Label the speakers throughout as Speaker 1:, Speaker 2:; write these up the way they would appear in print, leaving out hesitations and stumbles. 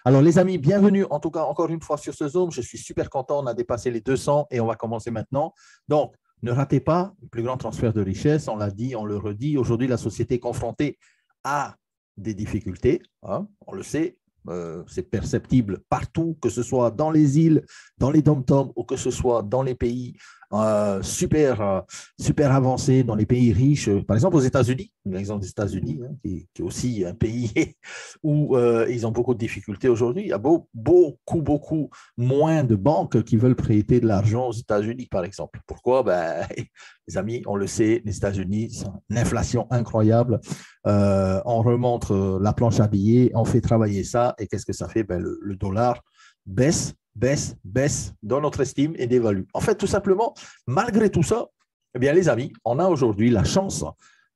Speaker 1: Alors, les amis, bienvenue en tout cas encore une fois sur ce Zoom. Je suis super content. On a dépassé les 200 et on va commencer maintenant. Donc, ne ratez pas le plus grand transfert de richesse. On l'a dit, on le redit. Aujourd'hui, la société est confrontée à des difficultés. Hein, on le sait. C'est perceptible partout, que ce soit dans les îles, dans les dom-toms ou que ce soit dans les pays super avancés, dans les pays riches. Par exemple, aux États-Unis, l'exemple des États-Unis, hein, qui est aussi un pays où ils ont beaucoup de difficultés aujourd'hui. Il y a beaucoup moins de banques qui veulent prêter de l'argent aux États-Unis, par exemple. Pourquoi? Ben, les amis, on le sait, les États-Unis, c'est une inflation incroyable. On remonte la planche à billets, on fait travailler ça, et qu'est-ce que ça fait? Ben, le dollar baisse dans notre estime et dévalue. En fait, tout simplement, malgré tout ça, eh bien, les amis, on a aujourd'hui la chance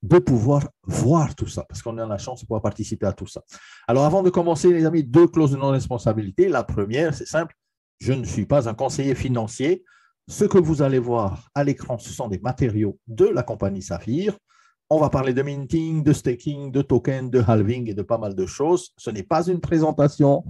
Speaker 1: de pouvoir voir tout ça, parce qu'on a la chance de pouvoir participer à tout ça. Alors, avant de commencer, les amis, 2 clauses de non-responsabilité. La première, c'est simple, je ne suis pas un conseiller financier. Ce que vous allez voir à l'écran, ce sont des matériaux de la compagnie Saphir. On va parler de minting, de staking, de token, de halving et de pas mal de choses. Ce n'est pas une présentation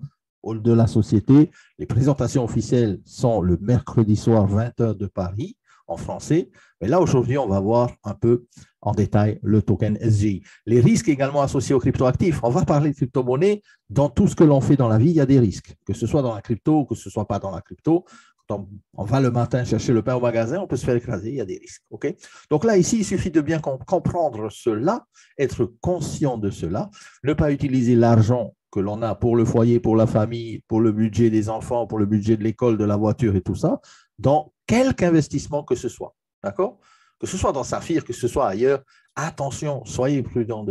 Speaker 1: de la société. Les présentations officielles sont le mercredi soir, 20h de Paris, en français. Mais là, aujourd'hui, on va voir un peu en détail le token SGI. Les risques également associés aux cryptoactifs. On va parler de crypto-monnaie. Dans tout ce que l'on fait dans la vie, il y a des risques. Que ce soit dans la crypto ou que ce ne soit pas dans la crypto. Quand on va le matin chercher le pain au magasin, on peut se faire écraser, il y a des risques. Okay? Donc là, ici, il suffit de bien comprendre cela, être conscient de cela, ne pas utiliser l'argent que l'on a pour le foyer, pour la famille, pour le budget des enfants, pour le budget de l'école, de la voiture et tout ça, dans quelque investissement que ce soit. D'accord? Que ce soit dans Saphir, que ce soit ailleurs, attention, soyez prudents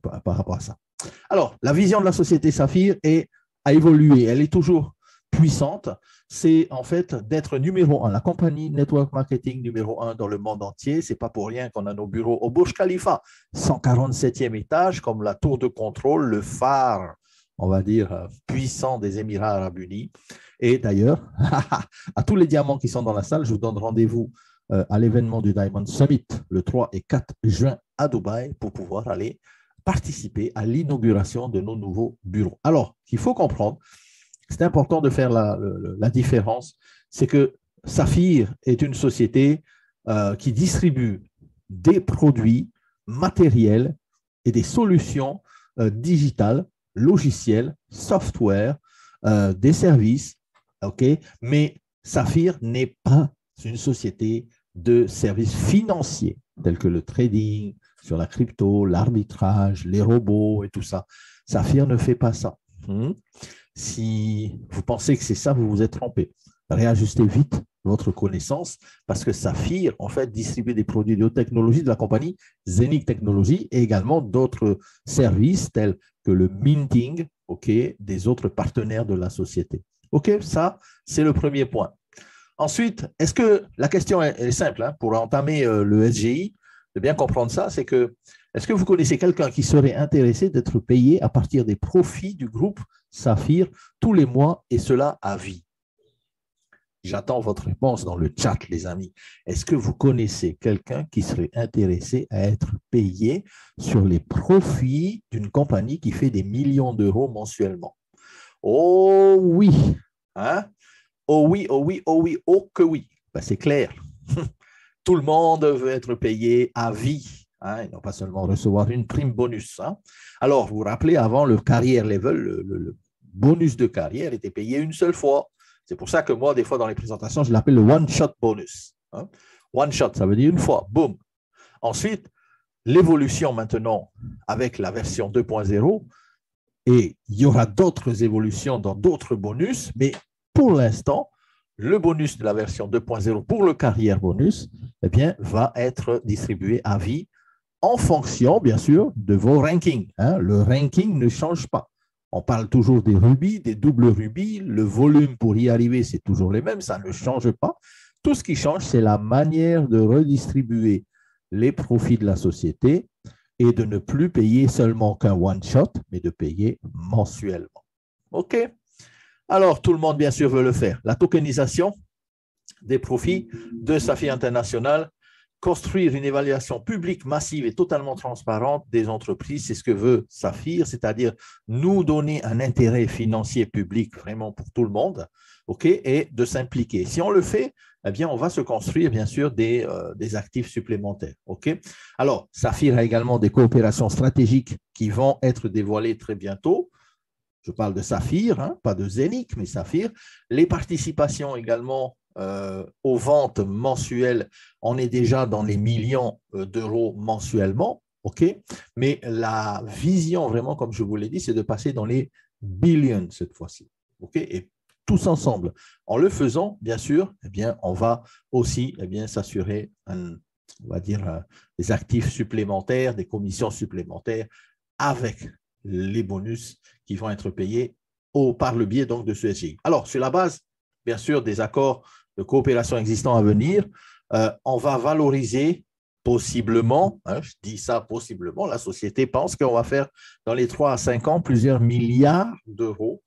Speaker 1: par rapport à ça. Alors, la vision de la société Saphir a évolué, elle est toujours puissante. C'est en fait d'être numéro 1, la compagnie network marketing numéro 1 dans le monde entier. Ce n'est pas pour rien qu'on a nos bureaux au Burj Khalifa, 147e étage, comme la tour de contrôle, le phare, on va dire, puissant des Émirats arabes unis. Et d'ailleurs, à tous les diamants qui sont dans la salle, je vous donne rendez-vous à l'événement du Diamond Summit le 3 et 4 juin à Dubaï pour pouvoir aller participer à l'inauguration de nos nouveaux bureaux. Alors, il faut comprendre, c'est important de faire la différence, c'est que Saphir est une société qui distribue des produits matériels et des solutions digitales, logiciels, software, des services, okay? Mais Saphir n'est pas une société de services financiers tels que le trading, sur la crypto, l'arbitrage, les robots et tout ça. Saphir ne fait pas ça. Si vous pensez que c'est ça, vous vous êtes trompé. Réajustez vite votre connaissance parce que Saphir, en fait, distribue des produits de haute technologie de la compagnie Zenic Technologies et également d'autres services tels que le minting, okay, des autres partenaires de la société. OK, ça, c'est le premier point. Ensuite, est-ce que la question est simple hein, pour entamer le SGI, de bien comprendre ça, c'est que est-ce que vous connaissez quelqu'un qui serait intéressé d'être payé à partir des profits du groupe Saphir tous les mois et cela à vie? J'attends votre réponse dans le chat, les amis. Est-ce que vous connaissez quelqu'un qui serait intéressé à être payé sur les profits d'une compagnie qui fait des millions d'euros mensuellement? Oh oui, hein? Oh oui, oh oui, oh oui, oh que oui. Ben, c'est clair. Tout le monde veut être payé à vie, hein, et non pas seulement recevoir une prime bonus. Hein. Alors, vous vous rappelez, avant le carrière level, le bonus de carrière était payé une seule fois. C'est pour ça que moi, des fois, dans les présentations, je l'appelle le one-shot bonus. Hein. One-shot, ça veut dire une fois, boum. Ensuite, l'évolution maintenant avec la version 2.0, et il y aura d'autres évolutions dans d'autres bonus, mais pour l'instant, le bonus de la version 2.0 pour le carrière bonus eh bien, va être distribué à vie en fonction, bien sûr, de vos rankings. Hein. Le ranking ne change pas. On parle toujours des rubis, des doubles rubis. Le volume pour y arriver, c'est toujours les mêmes. Ça ne change pas. Tout ce qui change, c'est la manière de redistribuer les profits de la société et de ne plus payer seulement qu'un one-shot, mais de payer mensuellement. OK? Alors, tout le monde, bien sûr, veut le faire. La tokenisation des profits de Saphir International construire une évaluation publique, massive et totalement transparente des entreprises. C'est ce que veut Saphir, c'est-à-dire nous donner un intérêt financier public vraiment pour tout le monde, et de s'impliquer. Si on le fait, eh bien, on va se construire, bien sûr, des actifs supplémentaires. Alors, Saphir a également des coopérations stratégiques qui vont être dévoilées très bientôt. Je parle de Saphir, pas de Zénith, mais Saphir. Les participations également aux ventes mensuelles, on est déjà dans les millions d'euros mensuellement, mais la vision, vraiment, comme je vous l'ai dit, c'est de passer dans les billions cette fois-ci. Et tous ensemble, en le faisant, bien sûr, eh bien, on va aussi s'assurer, on va dire, des actifs supplémentaires, des commissions supplémentaires avec les bonus qui vont être payés par le biais donc de ce SGI. Alors, sur la base, bien sûr, des accords de coopération existants à venir, on va valoriser possiblement, je dis ça possiblement, la société pense qu'on va faire dans les 3 à 5 ans plusieurs milliards d'euros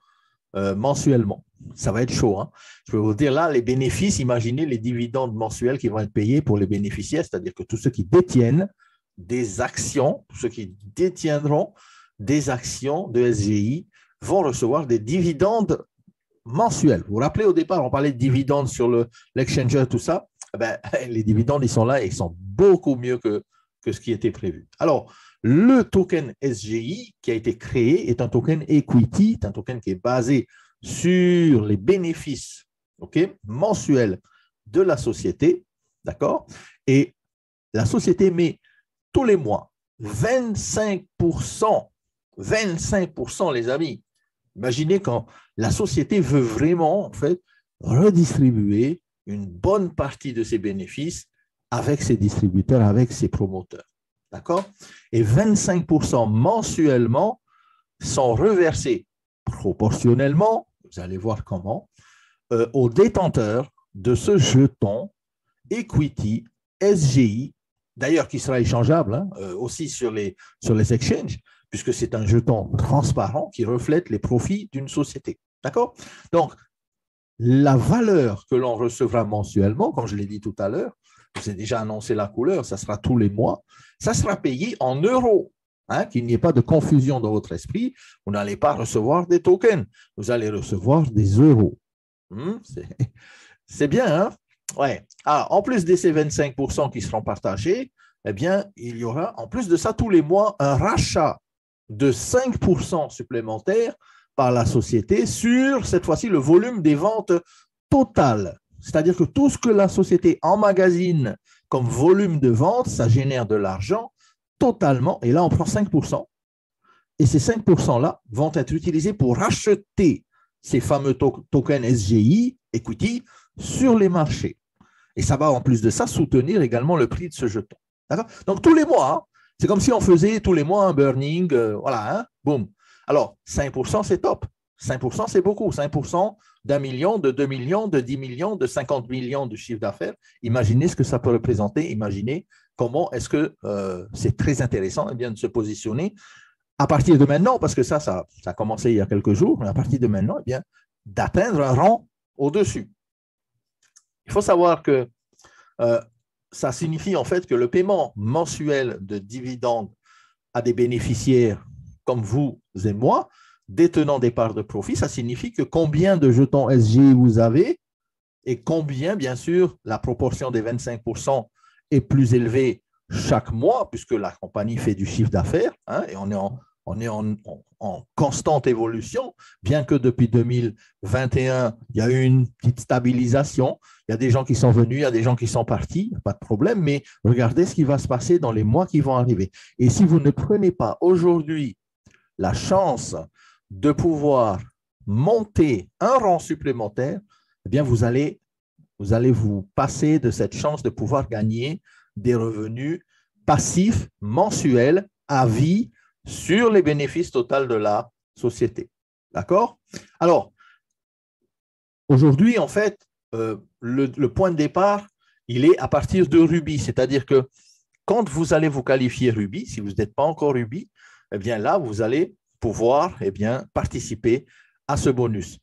Speaker 1: mensuellement. Ça va être chaud. Je peux vous dire là, les bénéfices, imaginez les dividendes mensuels qui vont être payés pour les bénéficiaires, c'est-à-dire que tous ceux qui détiennent des actions, tous ceux qui détiendront des actions de SGI vont recevoir des dividendes mensuels. Vous vous rappelez, au départ, on parlait de dividendes sur l'exchanger, tout ça. Les dividendes, ils sont là et ils sont beaucoup mieux que ce qui était prévu. Alors, le token SGI qui a été créé est un token equity, c'est un token qui est basé sur les bénéfices mensuels de la société, d'accord? Et la société met tous les mois 25%, les amis. Imaginez quand la société veut vraiment, en fait, redistribuer une bonne partie de ses bénéfices avec ses distributeurs, avec ses promoteurs. D'accord? Et 25% mensuellement sont reversés proportionnellement, vous allez voir comment, aux détenteurs de ce jeton equity SGI, d'ailleurs qui sera échangeable aussi sur les exchanges, puisque c'est un jeton transparent qui reflète les profits d'une société. D'accord? Donc, la valeur que l'on recevra mensuellement, comme je l'ai dit tout à l'heure, je vous ai déjà annoncé la couleur, ça sera tous les mois, ça sera payé en euros, qu'il n'y ait pas de confusion dans votre esprit. Vous n'allez pas recevoir des tokens, vous allez recevoir des euros. C'est bien, Ouais. Alors, en plus de ces 25% qui seront partagés, eh bien, il y aura, en plus de ça, tous les mois, un rachat de 5% supplémentaires par la société sur, cette fois-ci, le volume des ventes totales. C'est-à-dire que tout ce que la société emmagasine comme volume de vente, ça génère de l'argent totalement. Et là, on prend 5%. Et ces 5%-là vont être utilisés pour racheter ces fameux tokens SGI, equity, sur les marchés. Et ça va, en plus de ça, soutenir également le prix de ce jeton. Donc, tous les mois, c'est comme si on faisait tous les mois un burning, boum. Alors, 5%, c'est top. 5%, c'est beaucoup. 5% d'1 million, de 2 millions, de 10 millions, de 50 millions de chiffre d'affaires. Imaginez ce que ça peut représenter. Imaginez comment est-ce que c'est très intéressant de se positionner à partir de maintenant, parce que ça a commencé il y a quelques jours, mais à partir de maintenant, d'atteindre un rang au-dessus. Il faut savoir que ça signifie en fait que le paiement mensuel de dividendes à des bénéficiaires comme vous et moi, détenant des parts de profit, ça signifie que combien de jetons SG vous avez et combien, bien sûr, la proportion des 25% est plus élevée chaque mois, puisque la compagnie fait du chiffre d'affaires, et on est en constante évolution, bien que depuis 2021, il y a eu une petite stabilisation. Il y a des gens qui sont venus, il y a des gens qui sont partis, pas de problème, mais regardez ce qui va se passer dans les mois qui vont arriver. Et si vous ne prenez pas aujourd'hui la chance de pouvoir monter un rang supplémentaire, eh bien vous allez vous passer de cette chance de pouvoir gagner des revenus passifs mensuels à vie sur les bénéfices totaux de la société. D'accord? Alors, aujourd'hui, en fait, le point de départ, il est à partir de Ruby, c'est-à-dire que quand vous allez vous qualifier Ruby, si vous n'êtes pas encore Ruby, eh bien là, vous allez pouvoir participer à ce bonus.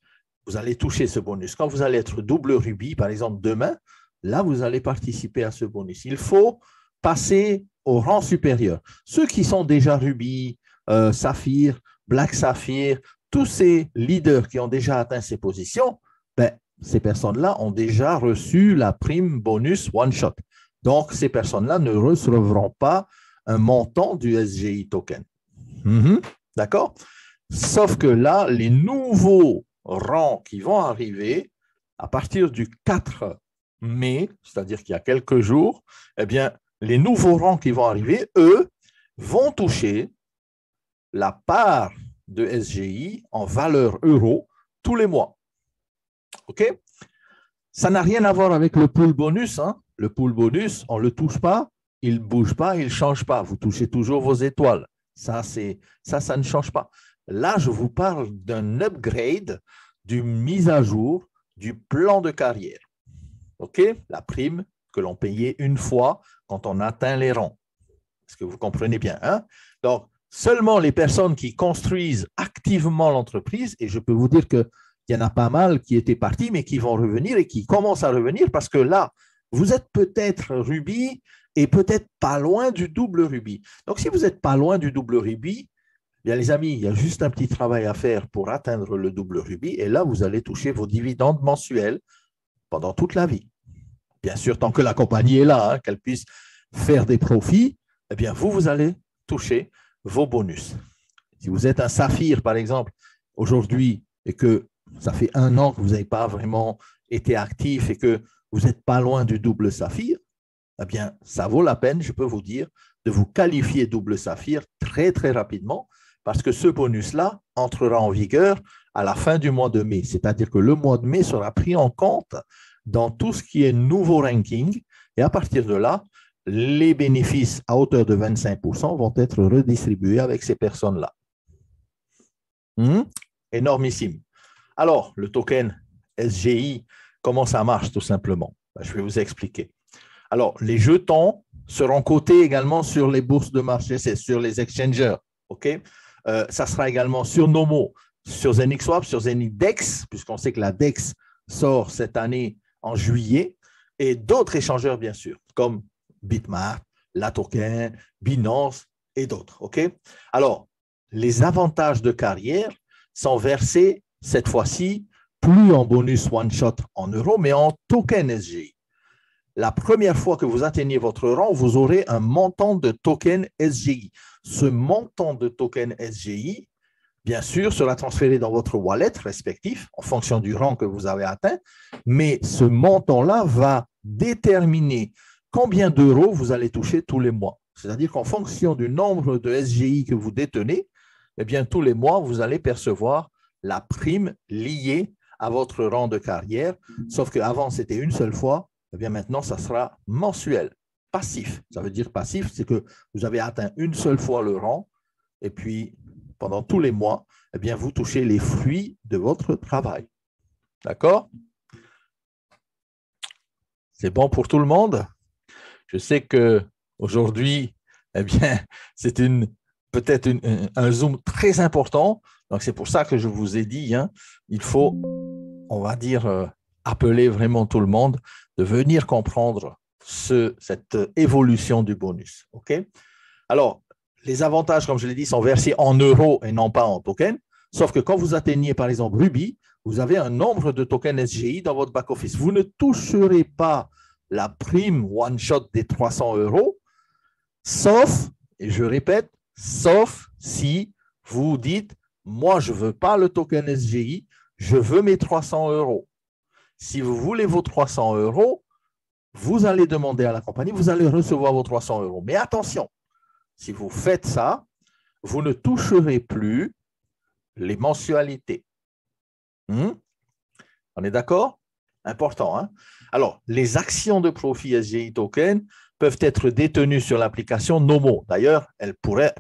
Speaker 1: Vous allez toucher ce bonus. Quand vous allez être double Ruby, par exemple demain, là, vous allez participer à ce bonus. Il faut passer au rang supérieur. Ceux qui sont déjà Ruby, Saphir, Black Saphir, tous ces leaders qui ont déjà atteint ces positions, ben, ces personnes-là ont déjà reçu la prime bonus one shot. Donc, ces personnes-là ne recevront pas un montant du SGI token. D'accord? Sauf que là, les nouveaux rangs qui vont arriver à partir du 4 mai, c'est-à-dire qu'il y a quelques jours, eh bien, les nouveaux rangs qui vont arriver, eux, vont toucher la part de SGI en valeur euro tous les mois. OK? Ça n'a rien à voir avec le pool bonus. Hein? Le pool bonus, on ne le touche pas, il ne bouge pas, il ne change pas. Vous touchez toujours vos étoiles. Ça ne change pas. Là, je vous parle d'un upgrade, d'une mise à jour du plan de carrière. OK? La prime que l'on payait une fois quand on atteint les rangs. Est-ce que vous comprenez bien? Hein? Donc, seulement les personnes qui construisent activement l'entreprise, et je peux vous dire qu'il y en a pas mal qui étaient partis, mais qui vont revenir et qui commencent à revenir parce que là, vous êtes peut-être Ruby et peut-être pas loin du double Ruby. Donc, si vous n'êtes pas loin du double Ruby, bien, les amis, il y a juste un petit travail à faire pour atteindre le double Ruby et là, vous allez toucher vos dividendes mensuels pendant toute la vie. Bien sûr, tant que la compagnie est là, hein, qu'elle puisse faire des profits, eh bien, vous allez toucher vos bonus. Si vous êtes un saphir, par exemple, aujourd'hui, et que ça fait 1 an que vous n'avez pas vraiment été actif et que vous n'êtes pas loin du double saphir, eh bien, ça vaut la peine, je peux vous dire, de vous qualifier double saphir très, très rapidement parce que ce bonus-là entrera en vigueur à la fin du mois de mai. C'est-à-dire que le mois de mai sera pris en compte dans tout ce qui est nouveau ranking et à partir de là, les bénéfices à hauteur de 25% vont être redistribués avec ces personnes-là. Énormissime. Alors, le token SGI, comment ça marche tout simplement? Je vais vous expliquer. Alors, les jetons seront cotés également sur les bourses de marché, c'est sur les exchangers. OK? Ça sera également sur Nomo, sur ZenixSwap, sur ZenixDex, puisqu'on sait que la DEX sort cette année en juillet, et d'autres échangeurs, bien sûr, comme Bitmart, La Token, Binance et d'autres. OK? Alors, les avantages de carrière sont versés cette fois-ci plus en bonus one-shot en euros, mais en token SGI. La première fois que vous atteignez votre rang, vous aurez un montant de token SGI. Ce montant de token SGI, bien sûr, sera transféré dans votre wallet respectif en fonction du rang que vous avez atteint, mais ce montant-là va déterminer combien d'euros vous allez toucher tous les mois. C'est-à-dire qu'en fonction du nombre de SGI que vous détenez, eh bien, tous les mois, vous allez percevoir la prime liée à votre rang de carrière, sauf qu'avant, c'était une seule fois. Eh bien, maintenant, ça sera mensuel, passif. Ça veut dire passif, c'est que vous avez atteint une seule fois le rang et puis, pendant tous les mois, eh bien, vous touchez les fruits de votre travail. D'accord? C'est bon pour tout le monde? Je sais qu'aujourd'hui, eh bien, c'est peut-être un Zoom très important. Donc, c'est pour ça que je vous ai dit, hein, il faut, on va dire, appeler vraiment tout le monde de venir comprendre cette évolution du bonus. OK? Alors, les avantages, comme je l'ai dit, sont versés en euros et non pas en tokens. Sauf que quand vous atteignez, par exemple, Ruby, vous avez un nombre de tokens SGI dans votre back-office. Vous ne toucherez pas la prime one-shot des 300 euros, sauf, et je répète, sauf si vous dites, moi, je ne veux pas le token SGI, je veux mes 300 euros. Si vous voulez vos 300 euros, vous allez demander à la compagnie, vous allez recevoir vos 300 euros. Mais attention, si vous faites ça, vous ne toucherez plus les mensualités. On est d'accord? Important. Hein? Alors, les actions de profit SGI Token peuvent être détenues sur l'application Nomo. D'ailleurs, elles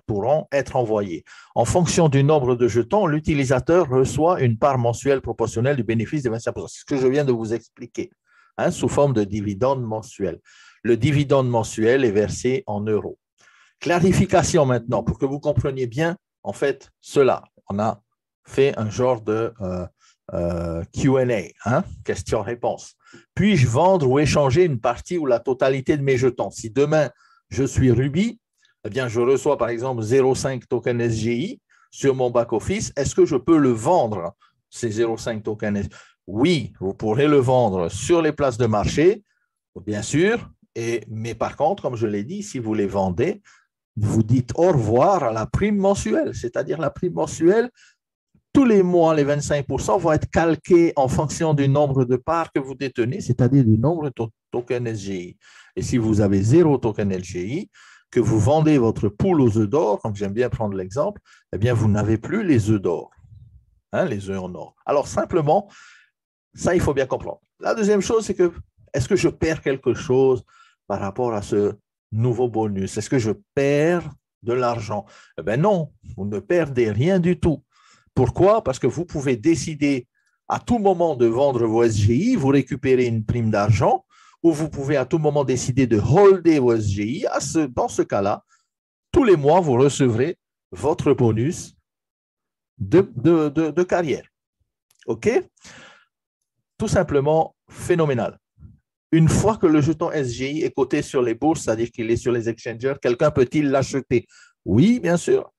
Speaker 1: pourront être envoyées. En fonction du nombre de jetons, l'utilisateur reçoit une part mensuelle proportionnelle du bénéfice de 25%. C'est ce que je viens de vous expliquer, hein, sous forme de dividende mensuel. Le dividende mensuel est versé en euros. Clarification maintenant, pour que vous compreniez bien, en fait, cela. On a fait un genre de Q&A, hein, question-réponse. Puis-je vendre ou échanger une partie ou la totalité de mes jetons? Si demain, je suis Ruby, eh bien, je reçois par exemple 0,5 tokens SGI sur mon back-office. Est-ce que je peux le vendre, ces 0,5 tokens SGI? Oui, vous pourrez le vendre sur les places de marché, bien sûr. Mais par contre, comme je l'ai dit, si vous les vendez, vous dites au revoir à la prime mensuelle. C'est-à-dire la prime mensuelle, tous les mois, les 25% vont être calqués en fonction du nombre de parts que vous détenez, c'est-à-dire du nombre de tokens SGI. Et si vous avez 0 token SGI, que vous vendez votre poule aux œufs d'or, comme j'aime bien prendre l'exemple, eh bien, vous n'avez plus les œufs d'or, hein, les œufs en or. Alors, simplement, ça, il faut bien comprendre. La deuxième chose, c'est que, est-ce que je perds quelque chose par rapport à ce nouveau bonus? Est-ce que je perds de l'argent? Eh bien non, vous ne perdez rien du tout. Pourquoi? Parce que vous pouvez décider à tout moment de vendre vos SGI, vous récupérez une prime d'argent, ou vous pouvez à tout moment décider de holder vos SGI. Dans ce cas-là, tous les mois, vous recevrez votre bonus de carrière. OK? Tout simplement phénoménal. Une fois que le jeton SGI est coté sur les bourses, c'est-à-dire qu'il est sur les exchangers, quelqu'un peut-il l'acheter? Oui, bien sûr.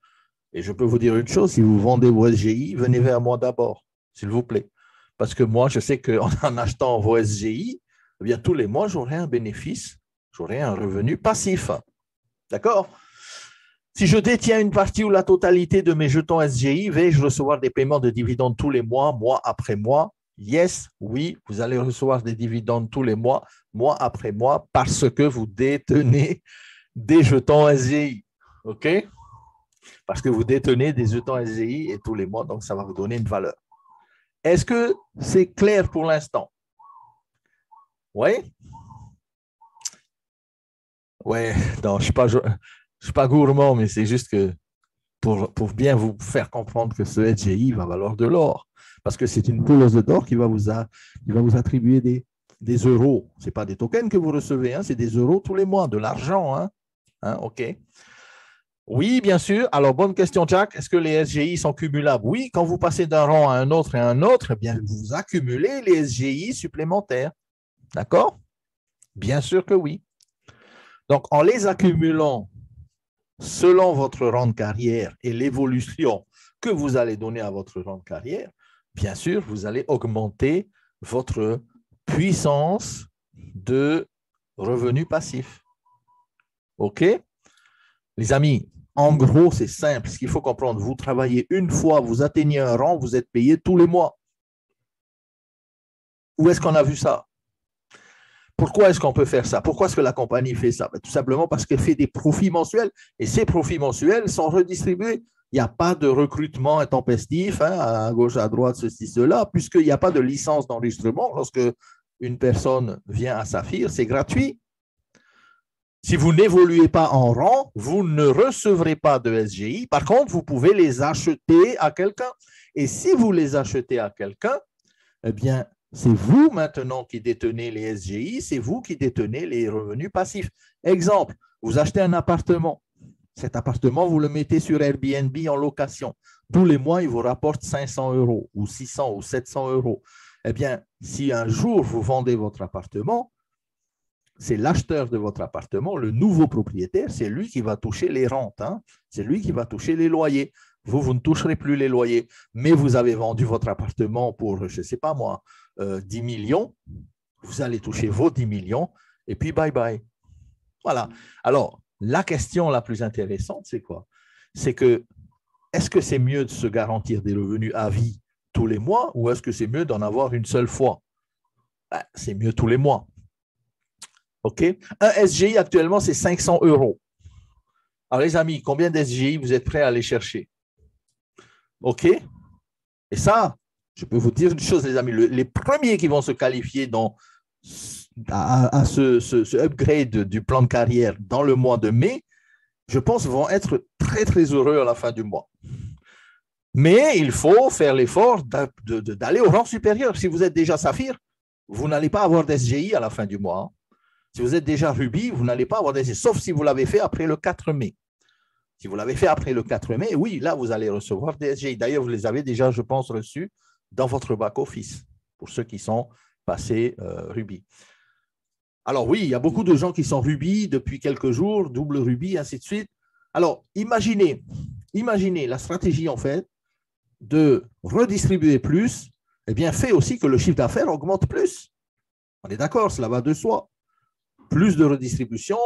Speaker 1: Et je peux vous dire une chose, si vous vendez vos SGI, venez vers moi d'abord, s'il vous plaît. Parce que moi, je sais qu'en achetant vos SGI, eh bien, tous les mois, j'aurai un bénéfice, j'aurai un revenu passif. D'accord? Si je détiens une partie ou la totalité de mes jetons SGI, vais-je recevoir des paiements de dividendes tous les mois, mois après mois? Yes, oui, vous allez recevoir des dividendes tous les mois, mois après mois, parce que vous détenez des jetons SGI. OK? Parce que vous détenez des jetons SGI et tous les mois, donc ça va vous donner une valeur. Est-ce que c'est clair pour l'instant? Oui? Oui, non, je ne suis pas gourmand, mais c'est juste que pour bien vous faire comprendre que ce SGI va valoir de l'or. Parce que c'est une poule aux œufs d'or qui va vous attribuer des euros. Ce n'est pas des tokens que vous recevez, hein, c'est des euros tous les mois, de l'argent. Hein, OK. Oui, bien sûr. Alors, bonne question, Jack. Est-ce que les SGI sont cumulables? Oui, quand vous passez d'un rang à un autre et à un autre, eh bien, vous accumulez les SGI supplémentaires. D'accord? Bien sûr que oui. Donc, en les accumulant selon votre rang de carrière et l'évolution que vous allez donner à votre rang de carrière, bien sûr, vous allez augmenter votre puissance de revenus passifs. OK? Les amis, en gros, c'est simple. Ce qu'il faut comprendre, vous travaillez une fois, vous atteignez un rang, vous êtes payé tous les mois. Où est-ce qu'on a vu ça? Pourquoi est-ce qu'on peut faire ça? Pourquoi est-ce que la compagnie fait ça? Tout simplement parce qu'elle fait des profits mensuels et ces profits mensuels sont redistribués. Il n'y a pas de recrutement intempestif, hein, à gauche, à droite, ceci, cela, puisqu'il n'y a pas de licence d'enregistrement. Lorsque une personne vient à Saphir, c'est gratuit. Si vous n'évoluez pas en rang, vous ne recevrez pas de SGI. Par contre, vous pouvez les acheter à quelqu'un. Et si vous les achetez à quelqu'un, eh bien, c'est vous maintenant qui détenez les SGI, c'est vous qui détenez les revenus passifs. Exemple, vous achetez un appartement. Cet appartement, vous le mettez sur Airbnb en location. Tous les mois, il vous rapporte 500 euros ou 600 ou 700 euros. Eh bien, si un jour vous vendez votre appartement, c'est l'acheteur de votre appartement, le nouveau propriétaire, c'est lui qui va toucher les rentes, hein. C'est lui qui va toucher les loyers. Vous ne toucherez plus les loyers, mais vous avez vendu votre appartement pour, je ne sais pas moi, 10 millions, vous allez toucher vos 10 millions, et puis bye-bye. Voilà. Alors, la question la plus intéressante, c'est quoi? C'est que, est-ce que c'est mieux de se garantir des revenus à vie tous les mois, ou est-ce que c'est mieux d'en avoir une seule fois? Ben, c'est mieux tous les mois. OK? Un SGI actuellement, c'est 500 euros. Alors, les amis, combien d'SGI vous êtes prêts à aller chercher? OK? Et ça, je peux vous dire une chose, les amis, les premiers qui vont se qualifier à ce upgrade du plan de carrière dans le mois de mai, je pense, vont être très, très heureux à la fin du mois. Mais il faut faire l'effort d'aller au rang supérieur. Si vous êtes déjà Saphir, vous n'allez pas avoir d'SGI à la fin du mois. Si vous êtes déjà Ruby, vous n'allez pas avoir d'SGI, sauf si vous l'avez fait après le 4 mai. Si vous l'avez fait après le 4 mai, oui, là, vous allez recevoir des SGI. D'ailleurs, vous les avez déjà, je pense, reçus dans votre back-office, pour ceux qui sont passés Ruby. Alors oui, il y a beaucoup de gens qui sont Ruby depuis quelques jours, double Ruby, ainsi de suite. Alors, imaginez la stratégie, en fait, de redistribuer plus, eh bien, fait aussi que le chiffre d'affaires augmente plus. On est d'accord, cela va de soi. Plus de redistribution,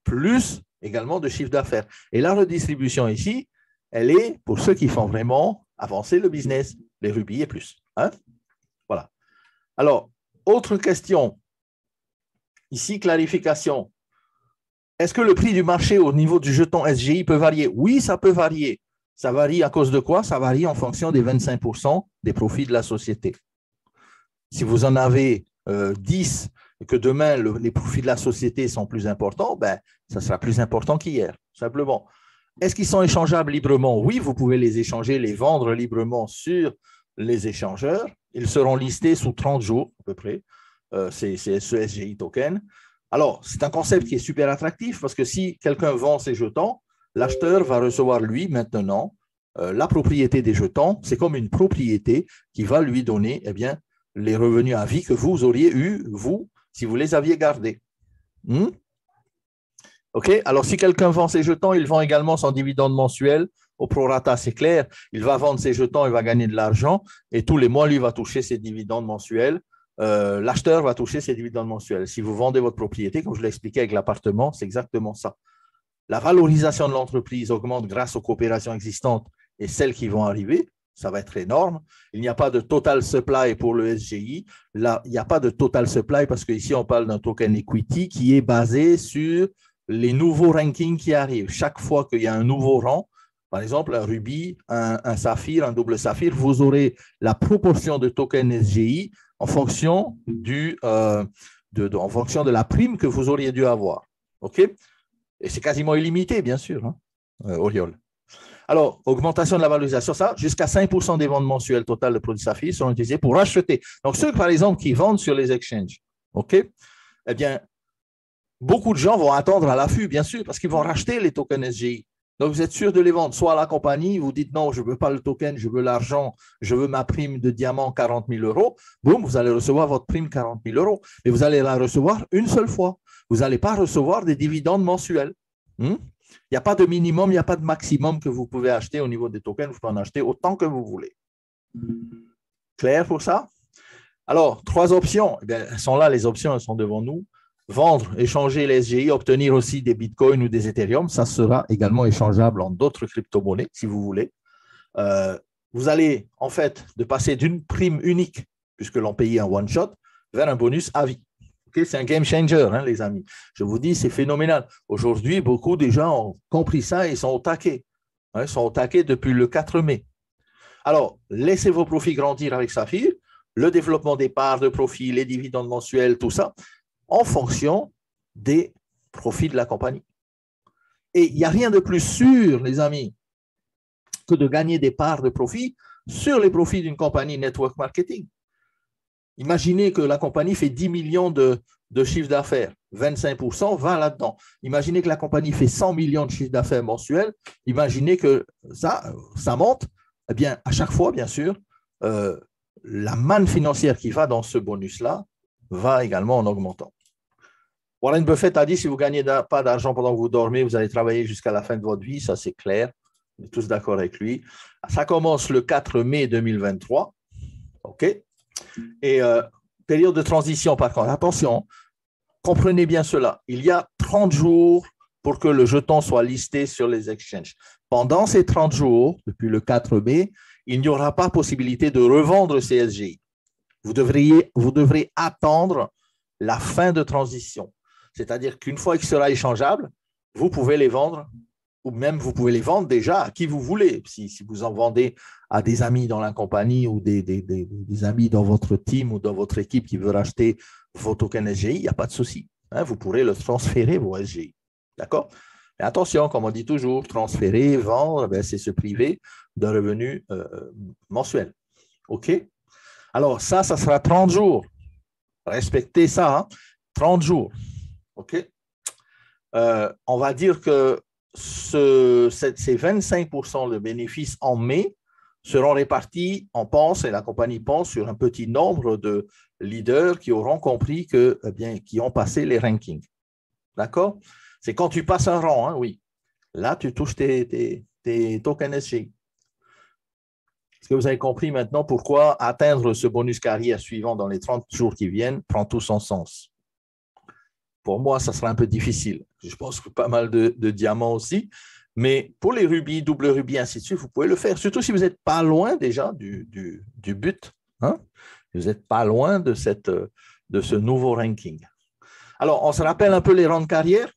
Speaker 1: plus également de chiffre d'affaires. Et la redistribution ici, elle est pour ceux qui font vraiment avancer le business, les Ruby et plus. Hein? Voilà. Alors, autre question. Ici, clarification. Est-ce que le prix du marché au niveau du jeton SGI peut varier? Oui, ça peut varier. Ça varie à cause de quoi? Ça varie en fonction des 25% des profits de la société. Si vous en avez 10 et que demain, les profits de la société sont plus importants, ben, ça sera plus important qu'hier, simplement. Est-ce qu'ils sont échangeables librement? Oui, vous pouvez les échanger, les vendre librement sur les échangeurs. Ils seront listés sous 30 jours à peu près. C'est ce SGI token. Alors, c'est un concept qui est super attractif parce que si quelqu'un vend ses jetons, l'acheteur va recevoir, lui, maintenant, la propriété des jetons. C'est comme une propriété qui va lui donner eh bien, les revenus à vie que vous auriez eu, vous, si vous les aviez gardés. OK? Alors, si quelqu'un vend ses jetons, il vend également son dividende mensuel. Au prorata, c'est clair. Il va vendre ses jetons, il va gagner de l'argent et tous les mois, lui, va toucher ses dividendes mensuels. L'acheteur va toucher ses dividendes mensuels. Si vous vendez votre propriété, comme je l'ai expliqué avec l'appartement, c'est exactement ça. La valorisation de l'entreprise augmente grâce aux coopérations existantes et celles qui vont arriver. Ça va être énorme. Il n'y a pas de total supply pour le SGI. Là, il n'y a pas de total supply parce qu'ici, on parle d'un token equity qui est basé sur les nouveaux rankings qui arrivent. Chaque fois qu'il y a un nouveau rang, par exemple, un Ruby, un Saphir, un double Saphir, vous aurez la proportion de tokens SGI en fonction, en fonction de la prime que vous auriez dû avoir. OK? Et c'est quasiment illimité, bien sûr, hein, Oriol. Alors, augmentation de la valorisation, ça, jusqu'à 5% des ventes mensuelles totales de produits Saphir seront utilisés pour acheter. Donc, ceux, par exemple, qui vendent sur les exchanges, OK? Eh bien, beaucoup de gens vont attendre à l'affût, bien sûr, parce qu'ils vont racheter les tokens SGI. Donc, vous êtes sûr de les vendre. Soit à la compagnie, vous dites non, je ne veux pas le token, je veux l'argent, je veux ma prime de diamant 40 000 euros. Boum, vous allez recevoir votre prime 40 000 euros. Mais vous allez la recevoir une seule fois. Vous n'allez pas recevoir des dividendes mensuels. Il n'y a pas de minimum, il n'y a pas de maximum que vous pouvez acheter au niveau des tokens. Vous pouvez en acheter autant que vous voulez. Clair pour ça? Alors, 3 options. Eh bien, elles sont là, les options, elles sont devant nous. Vendre, échanger les SGI, obtenir aussi des bitcoins ou des Ethereum, ça sera également échangeable en d'autres crypto-monnaies, si vous voulez. Vous allez, en fait, de passer d'une prime unique, puisque l'on payait un one-shot, vers un bonus à vie. Okay, c'est un game changer, hein, les amis. Je vous dis, c'est phénoménal. Aujourd'hui, beaucoup de gens ont compris ça et sont au taquet. Ils sont au taquet depuis le 4 mai. Alors, laissez vos profits grandir avec Saphir, le développement des parts de profit, les dividendes mensuels, tout ça, en fonction des profits de la compagnie. Et il n'y a rien de plus sûr, les amis, que de gagner des parts de profit sur les profits d'une compagnie network marketing. Imaginez que la compagnie fait 10 millions de chiffre d'affaires, 25% va là-dedans. Imaginez que la compagnie fait 100 millions de chiffre d'affaires mensuel, imaginez que ça monte, eh bien, à chaque fois, bien sûr, la manne financière qui va dans ce bonus-là va également en augmentant. Warren Buffett a dit, si vous ne gagnez pas d'argent pendant que vous dormez, vous allez travailler jusqu'à la fin de votre vie, ça c'est clair, on est tous d'accord avec lui. Ça commence le 4 mai 2023, OK? Et période de transition, par contre, attention, comprenez bien cela, il y a 30 jours pour que le jeton soit listé sur les exchanges. Pendant ces 30 jours, depuis le 4 mai, il n'y aura pas possibilité de revendre ces SGI. Vous devrez attendre la fin de transition. C'est-à-dire qu'une fois qu'il sera échangeable, vous pouvez les vendre, ou même vous pouvez les vendre déjà à qui vous voulez. Si vous en vendez à des amis dans la compagnie ou des amis dans votre team ou dans votre équipe qui veut racheter vos tokens SGI, il n'y a pas de souci. Vous pourrez le transférer, vos SGI. D'accord? Mais attention, comme on dit toujours, transférer, vendre, c'est se priver d'un revenu mensuel. OK? Alors, ça sera 30 jours. Respectez ça, hein? 30 jours. OK? On va dire que ces 25% de bénéfices en mai seront répartis, on pense, et la compagnie pense, sur un petit nombre de leaders qui auront compris que, eh bien, qui ont passé les rankings. D'accord? C'est quand tu passes un rang, hein, oui. Là, tu touches tes tokens SGI. Est-ce que vous avez compris maintenant pourquoi atteindre ce bonus carrière suivant dans les 30 jours qui viennent prend tout son sens? Pour moi, ça sera un peu difficile. Je pense que pas mal de diamants aussi. Mais pour les rubis, double rubis, ainsi de suite, vous pouvez le faire. Surtout si vous n'êtes pas loin déjà du but. Hein? Vous n'êtes pas loin de ce nouveau ranking. Alors, on se rappelle un peu les rangs de carrière,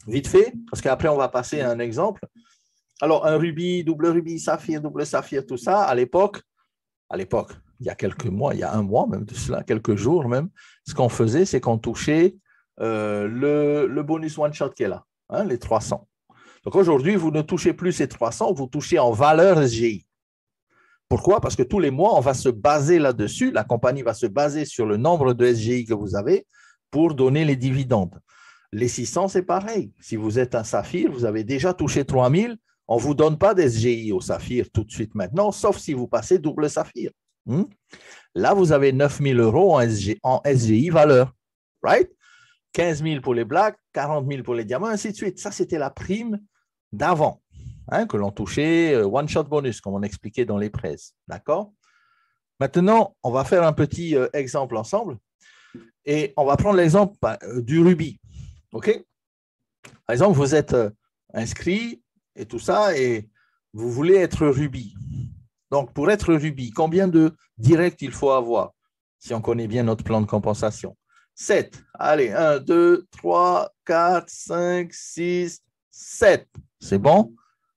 Speaker 1: vite fait, parce qu'après, on va passer à un exemple. Alors, un rubis, double saphir, tout ça, à l'époque, il y a quelques mois, il y a un mois même de cela, quelques jours même, ce qu'on faisait, c'est qu'on touchait le bonus one-shot qui est là, hein, les 300. Donc aujourd'hui, vous ne touchez plus ces 300, vous touchez en valeur SGI. Pourquoi? Parce que tous les mois, on va se baser là-dessus, la compagnie va se baser sur le nombre de SGI que vous avez pour donner les dividendes. Les 600, c'est pareil. Si vous êtes un saphir, vous avez déjà touché 3000, on ne vous donne pas d'SGI au saphir tout de suite maintenant, sauf si vous passez double saphir. Là, vous avez 9 000 € en SGI valeur. Right? 15 000 pour les blacks, 40 000 pour les diamants, ainsi de suite. Ça, c'était la prime d'avant, hein, que l'on touchait one-shot bonus, comme on expliquait dans les presses. D'accord? Maintenant, on va faire un petit exemple ensemble et on va prendre l'exemple du rubis. OK? Par exemple, vous êtes inscrit et tout ça et vous voulez être rubis. Donc, pour être rubis, combien de directs il faut avoir si on connaît bien notre plan de compensation? 7. Allez, 1, 2, 3, 4, 5, 6, 7. C'est bon?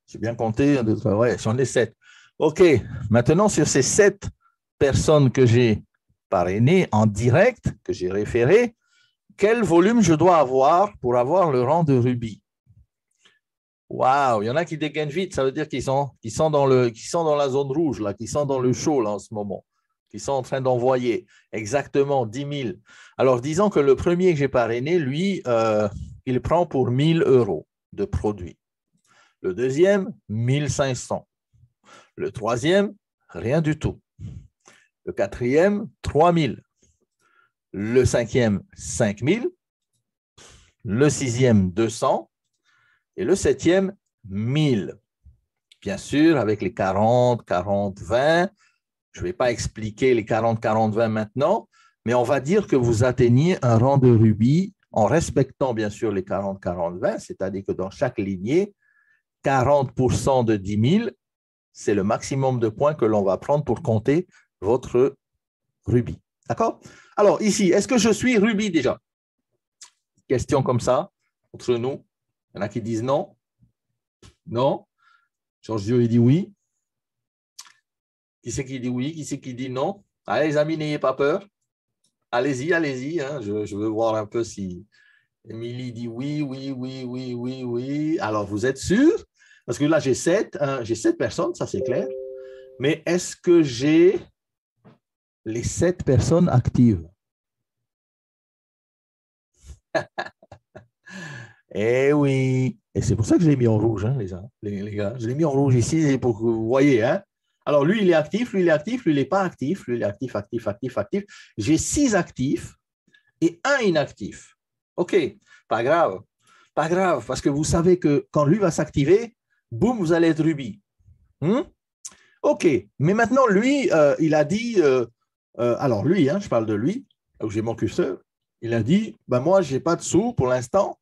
Speaker 1: J'ai bien compté. 1, 2, 3, ouais, j'en ai 7. OK. Maintenant, sur ces 7 personnes que j'ai parrainées en direct, que j'ai référées, quel volume je dois avoir pour avoir le rang de rubis? Waouh, il y en a qui dégainent vite, ça veut dire qu'ils sont dans la zone rouge, là, qui sont dans le chaud là, en ce moment, qui sont en train d'envoyer exactement 10 000. Alors, disons que le premier que j'ai parrainé, lui, il prend pour 1 000 € de produit. Le deuxième, 1 500. Le troisième, rien du tout. Le quatrième, 3 000. Le cinquième, 5 000. Le sixième, 200. Et le septième, 1000. Bien sûr, avec les 40, 40, 20. Je ne vais pas expliquer les 40, 40, 20 maintenant, mais on va dire que vous atteignez un rang de rubis en respectant bien sûr les 40, 40, 20, c'est-à-dire que dans chaque lignée, 40% de 10 000, c'est le maximum de points que l'on va prendre pour compter votre rubis. D'accord? Alors ici, est-ce que je suis rubis déjà? Question comme ça, entre nous. Il y en a qui disent non. Non. Georges Dio, il dit oui. Qui c'est qui dit oui? Qui c'est qui dit non? Allez, les amis, n'ayez pas peur. Allez-y, allez-y. Hein. Je veux voir un peu si Émilie dit oui, oui, oui, oui, oui, oui. Alors, vous êtes sûr? Parce que là, j'ai 7 personnes, ça c'est clair. Mais est-ce que j'ai les 7 personnes actives? Eh oui, et c'est pour ça que je l'ai mis en rouge, hein, les gars. Je l'ai mis en rouge ici pour que vous voyez. Hein. Alors, lui, il est actif, lui, il est actif, lui, il n'est pas actif, lui, il est actif, actif, actif, actif. J'ai 6 actifs et 1 inactif. OK, pas grave, parce que vous savez que quand lui va s'activer, boum, vous allez être rubis. OK, mais maintenant, lui, il a dit, alors lui, hein, je parle de lui, où j'ai mon curseur, il a dit, ben moi, je n'ai pas de sous pour l'instant,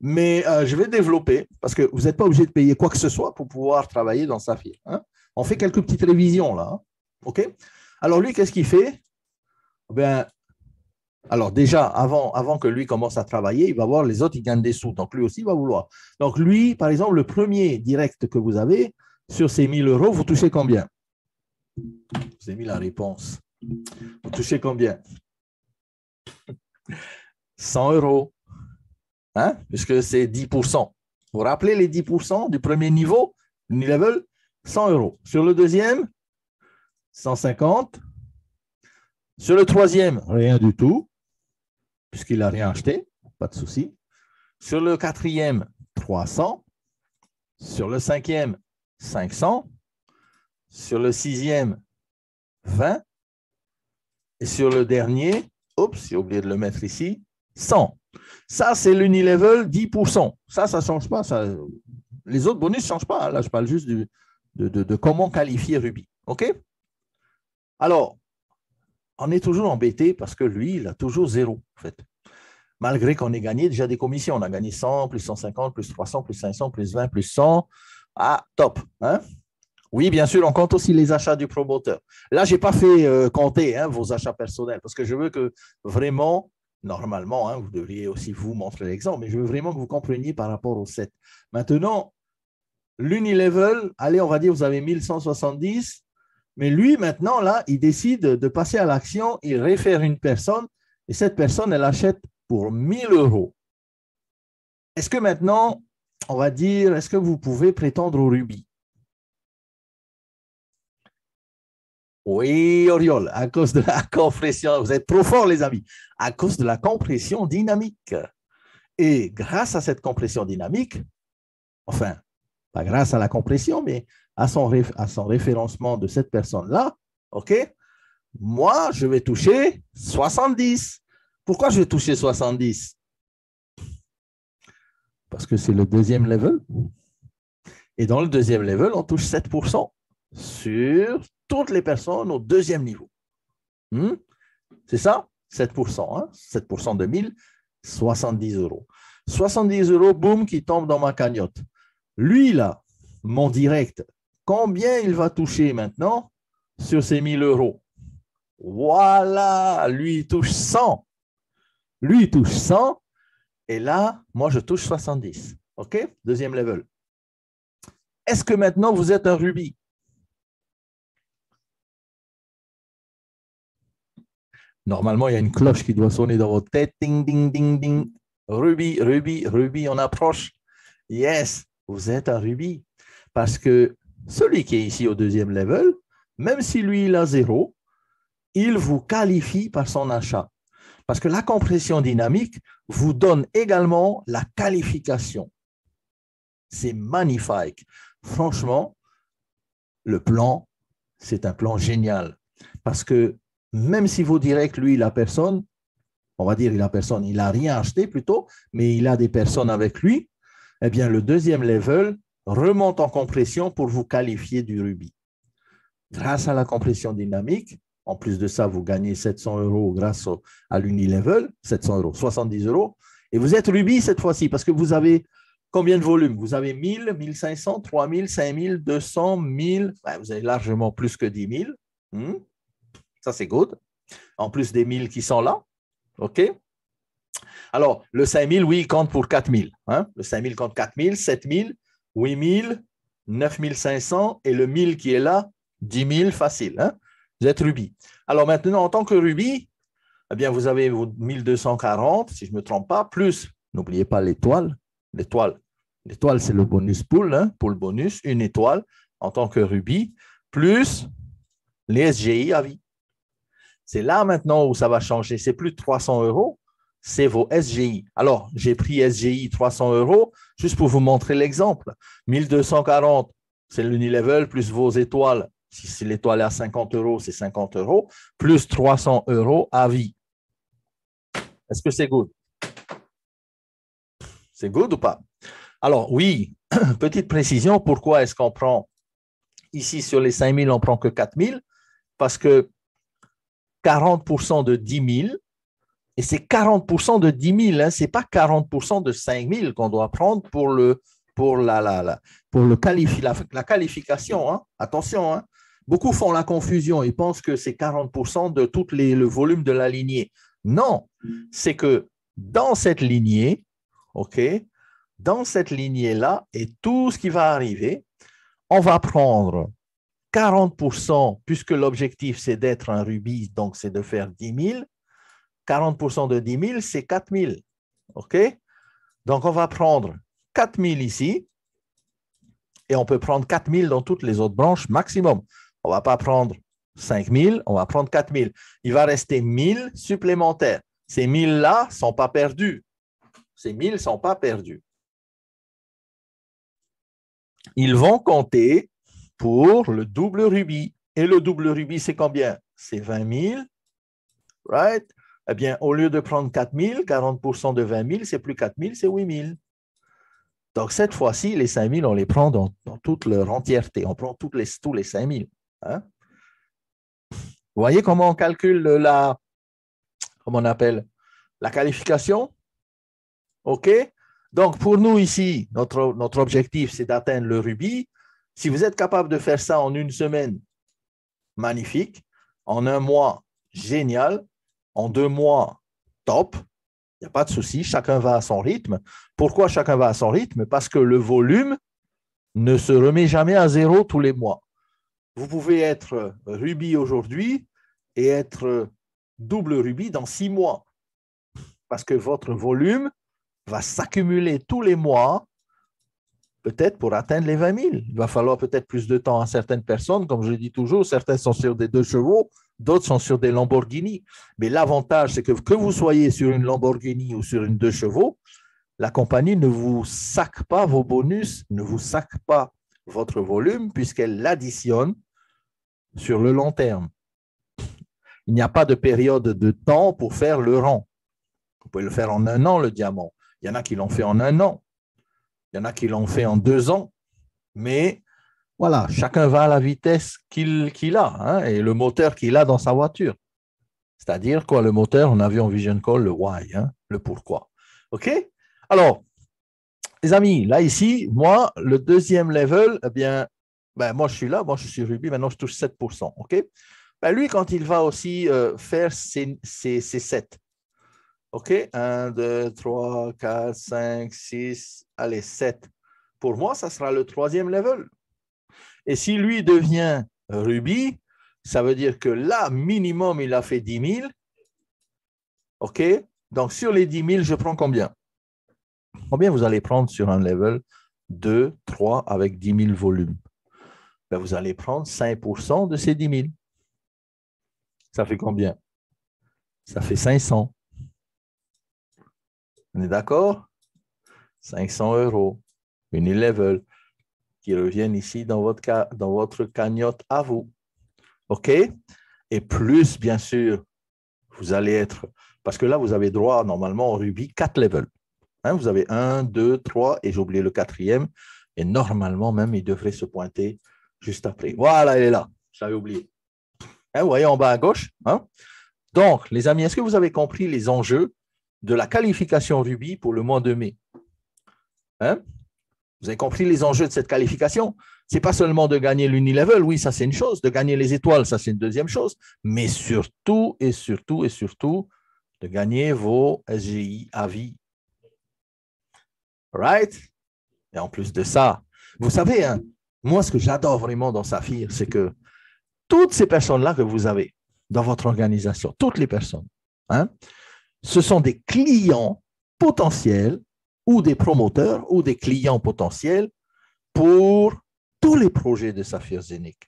Speaker 1: mais je vais développer, parce que vous n'êtes pas obligé de payer quoi que ce soit pour pouvoir travailler dans Saphir. Hein. On fait quelques petites révisions là. Hein. OK? Alors lui, qu'est-ce qu'il fait? Ben, alors déjà, avant que lui commence à travailler, il va voir les autres, ils gagnent des sous. Donc lui aussi, il va vouloir. Donc lui, par exemple, le premier direct que vous avez, sur ces 1 000 €, vous touchez combien? Je vous ai mis la réponse. Vous touchez combien? 100 €. Hein? Puisque c'est 10%. Vous vous rappelez les 10% du premier niveau, level, 100 €. Sur le deuxième, 150. Sur le troisième, rien du tout, puisqu'il n'a rien acheté, pas de souci. Sur le quatrième, 300. Sur le cinquième, 500. Sur le sixième, 20. Et sur le dernier, oups, j'ai oublié de le mettre ici, 100. Ça, c'est l'unilevel 10%. Ça ne change pas. Ça. Les autres bonus ne changent pas. Hein. Là, je parle juste de comment qualifier Ruby. OK? Alors, on est toujours embêté parce que lui, il a toujours zéro, en fait. Malgré qu'on ait gagné déjà des commissions. On a gagné 100, plus 150, plus 300, plus 500, plus 20, plus 100. Ah, top. Hein? Oui, bien sûr, on compte aussi les achats du promoteur. Là, je n'ai pas fait compter vos achats personnels parce que je veux que vraiment, normalement, vous devriez aussi vous montrer l'exemple, mais je veux vraiment que vous compreniez par rapport au 7. Maintenant, l'unilevel, allez, on va dire, vous avez 1170, mais lui, maintenant, là, il décide de passer à l'action, il réfère une personne et cette personne, elle achète pour 1000 euros. Est-ce que maintenant, on va dire, est-ce que vous pouvez prétendre au rubis? Oui, Oriol, à cause de la compression, vous êtes trop forts, les amis, à cause de la compression dynamique. Et grâce à cette compression dynamique, enfin, pas grâce à la compression, mais à son référencement de cette personne-là, OK, moi, je vais toucher 70. Pourquoi je vais toucher 70? Parce que c'est le deuxième level. Et dans le deuxième level, on touche 7% sur toutes les personnes au deuxième niveau. C'est ça? 7%. Hein? 7% de 1000, 70 euros. 70 euros, boum, qui tombe dans ma cagnotte. Lui, là, mon direct, combien il va toucher maintenant sur ces 1000 euros? Voilà, lui, il touche 100. Lui, il touche 100. Et là, moi, je touche 70. OK? Deuxième level. Est-ce que maintenant, vous êtes un rubis? Normalement, il y a une cloche qui doit sonner dans votre tête. Ding, ding, ding, ding. Rubis, rubis, rubis, on approche. Yes, vous êtes un rubis. Parce que celui qui est ici au deuxième level, même si lui, il a 0, il vous qualifie par son achat. Parce que la compression dynamique vous donne également la qualification. C'est magnifique. Franchement, le plan, c'est un plan génial. Parce que même si vous direz que lui, la personne, on va dire il a personne, il n'a rien acheté plutôt, mais il a des personnes avec lui, eh bien, le deuxième level remonte en compression pour vous qualifier du rubis. Grâce à la compression dynamique, en plus de ça, vous gagnez 700 euros grâce à l'unilevel, 700 euros, 70 euros, et vous êtes rubis cette fois-ci parce que vous avez combien de volume? Vous avez 1000, 1500, 3000, 5000, 200, 1000, vous avez largement plus que 10 000. Ça, c'est good. En plus des 1000 qui sont là. OK? Alors, le 5000, oui, il compte pour 4000. Le 5000 compte 4000, 7000, 8000, 9500 et le 1000 qui est là, 10 000 facile. Vous êtes rubis. Alors maintenant, en tant que rubis, eh bien, vous avez 1240, si je ne me trompe pas, plus, n'oubliez pas l'étoile. L'étoile, c'est le bonus pool, pour le bonus, une étoile en tant que rubis, plus les SGI à vie. C'est là maintenant où ça va changer. C'est plus de 300 euros, c'est vos SGI. Alors, j'ai pris SGI 300 euros juste pour vous montrer l'exemple. 1240, c'est l'unilevel plus vos étoiles. Si l'étoile est à 50 euros, c'est 50 euros, plus 300 euros à vie. Est-ce que c'est good? C'est good ou pas? Alors, oui, petite précision, pourquoi est-ce qu'on prend ici sur les 5000, on ne prend que 4000? Parce que 40% de 10 000, et c'est 40% de 10 000, ce n'est pas 40% de 5 000 qu'on doit prendre pour la qualification. Attention, beaucoup font la confusion, ils pensent que c'est 40% de tout le volume de la lignée. Non, c'est que dans cette lignée, OK, dans cette lignée-là, et tout ce qui va arriver, on va prendre 40%, puisque l'objectif, c'est d'être un rubis, donc c'est de faire 10 000. 40% de 10 000, c'est 4 000. OK? Donc, on va prendre 4 000 ici, et on peut prendre 4 000 dans toutes les autres branches maximum. On ne va pas prendre 5 000, on va prendre 4 000. Il va rester 1 000 supplémentaires. Ces 1 000-là ne sont pas perdus. Ces 1 000 ne sont pas perdus. Ils vont compter pour le double rubis. Et le double rubis, c'est combien? C'est 20 000, right? Eh bien, au lieu de prendre 4 000, 40% de 20 000, c'est plus 4 000, c'est 8 000. Donc, cette fois-ci, les 5 000, on les prend dans toute leur entièreté. On prend tous les 5 000. Hein? Vous voyez comment on calcule comment on appelle, la qualification? OK? Donc, pour nous ici, notre objectif, c'est d'atteindre le rubis. Si vous êtes capable de faire ça en une semaine, magnifique. En un mois, génial. En 2 mois, top. Il n'y a pas de souci. Chacun va à son rythme. Pourquoi chacun va à son rythme? Parce que le volume ne se remet jamais à zéro tous les mois. Vous pouvez être rubis aujourd'hui et être double rubis dans 6 mois. Parce que votre volume va s'accumuler tous les mois, peut-être pour atteindre les 20 000. Il va falloir peut-être plus de temps à certaines personnes. Comme je le dis toujours, certains sont sur des 2 chevaux, d'autres sont sur des Lamborghini. Mais l'avantage, c'est que vous soyez sur une Lamborghini ou sur une 2 chevaux, la compagnie ne vous sac pas vos bonus, ne vous sac pas votre volume, puisqu'elle l'additionne sur le long terme. Il n'y a pas de période de temps pour faire le rang. Vous pouvez le faire en 1 an, le diamant. Il y en a qui l'ont fait en 1 an. Il y en a qui l'ont fait en 2 ans. Mais voilà, chacun va à la vitesse qu'il a, hein, et le moteur qu'il a dans sa voiture. C'est-à-dire quoi, le moteur, on a vu en Vision Call le why, hein, le pourquoi. OK? Alors, les amis, là, ici, moi, le deuxième level, eh bien, moi, je suis là, moi, je suis rubis, maintenant, je touche 7%. OK? Lui, quand il va aussi faire ses 7, OK? 1, 2, 3, 4, 5, 6, allez, 7. Pour moi, ça sera le 3e level. Et si lui devient rubis, ça veut dire que là, minimum, il a fait 10 000. OK? Donc, sur les 10 000, je prends combien? Combien vous allez prendre sur un level 2, 3 avec 10 000 volumes? Vous allez prendre 5% de ces 10 000. Ça fait combien? Ça fait 500. On est d'accord? 500 €, unilevel, qui reviennent ici dans votre cagnotte à vous. OK? Et plus, bien sûr, vous allez être, parce que là, vous avez droit normalement au rubis 4 levels. Hein, vous avez 1, 2, 3, et j'ai oublié le 4e. Et normalement, même, il devrait se pointer juste après. Voilà, il est là. Je l'avais oublié. Hein, vous voyez en bas à gauche. Hein? Donc, les amis, est-ce que vous avez compris les enjeux de la qualification rubis pour le mois de mai? Hein? Vous avez compris les enjeux de cette qualification? Ce n'est pas seulement de gagner l'unilevel, oui, ça c'est une chose. De gagner les étoiles, ça c'est une deuxième chose. Mais surtout, et surtout, et surtout, de gagner vos SGI à vie. Right? Et en plus de ça, vous savez, hein, moi, ce que j'adore vraiment dans Saphir, c'est que toutes ces personnes-là que vous avez dans votre organisation, toutes les personnes, hein, ce sont des clients potentiels ou des promoteurs ou des clients potentiels pour tous les projets de Saphir Zénith.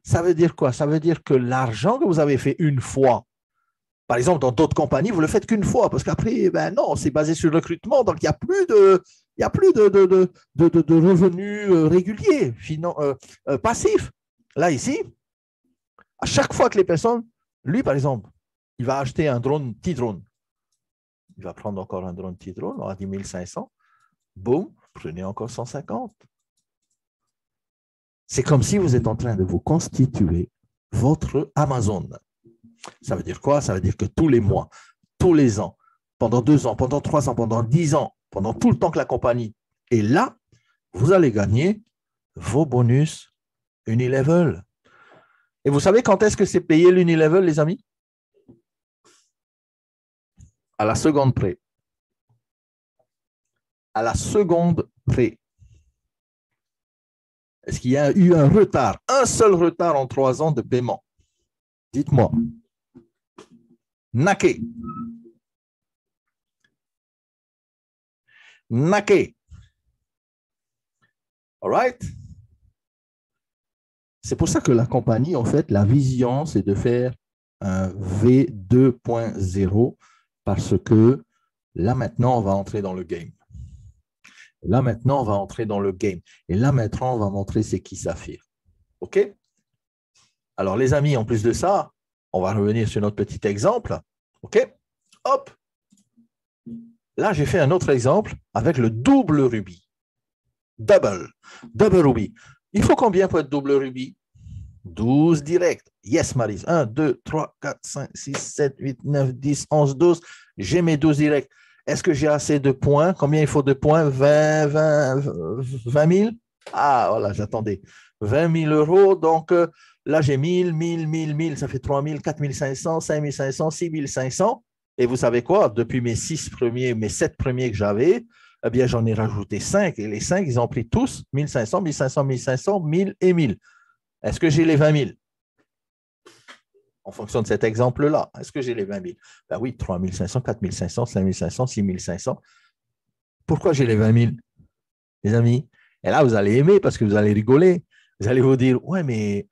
Speaker 1: Ça veut dire quoi? Ça veut dire que l'argent que vous avez fait une fois, par exemple, dans d'autres compagnies, vous ne le faites qu'une fois, parce qu'après, non, c'est basé sur le recrutement, donc il n'y a plus de revenus réguliers, passifs. Là, ici, à chaque fois que les personnes, lui, par exemple, il va acheter un drone, petit drone. Il va prendre encore un drone, petit drone, à 10 500. Boum, prenez encore 150. C'est comme si vous êtes en train de vous constituer votre Amazon. Ça veut dire quoi? Ça veut dire que tous les mois, tous les ans, pendant 2 ans, pendant 3 ans, pendant 10 ans, pendant tout le temps que la compagnie est là, vous allez gagner vos bonus unilevel. Et vous savez quand est-ce que c'est payé l'unilevel, les amis? À la seconde près. À la seconde près. Est-ce qu'il y a eu un retard, un seul retard en 3 ans de paiement? Dites-moi. Naqué. Naqué. All right? C'est pour ça que la compagnie, en fait, la vision, c'est de faire un V2.0 parce que là, maintenant, on va entrer dans le game. Là, maintenant, on va entrer dans le game. Et là, maintenant, on va montrer c'est qui Saphir. OK? Alors, les amis, en plus de ça, on va revenir sur notre petit exemple. OK? Hop! Là, j'ai fait un autre exemple avec le double rubis. Double rubis. Il faut combien pour être double rubis? 12 directs. Yes, Marise. 1, 2, 3, 4, 5, 6, 7, 8, 9, 10, 11, 12. J'ai mes 12 directs. Est-ce que j'ai assez de points? Combien il faut de points? 20 000? Ah, voilà, j'attendais. 20 000 euros. Donc, là, j'ai 1000. Ça fait 3 000, 4 500, 5 500, 6 500. Et vous savez quoi? Depuis mes 7 premiers que j'avais, eh bien, j'en ai rajouté 5. Et les 5, ils ont pris tous 1500, 1500, 1500, 1000 et 1000. Est-ce que j'ai les 20 000? En fonction de cet exemple-là, est-ce que j'ai les 20 000? Ben oui, 3 500, 4 500, 5 500, 6 500. Pourquoi j'ai les 20 000, les amis? Et là, vous allez aimer parce que vous allez rigoler. Vous allez vous dire, ouais, mais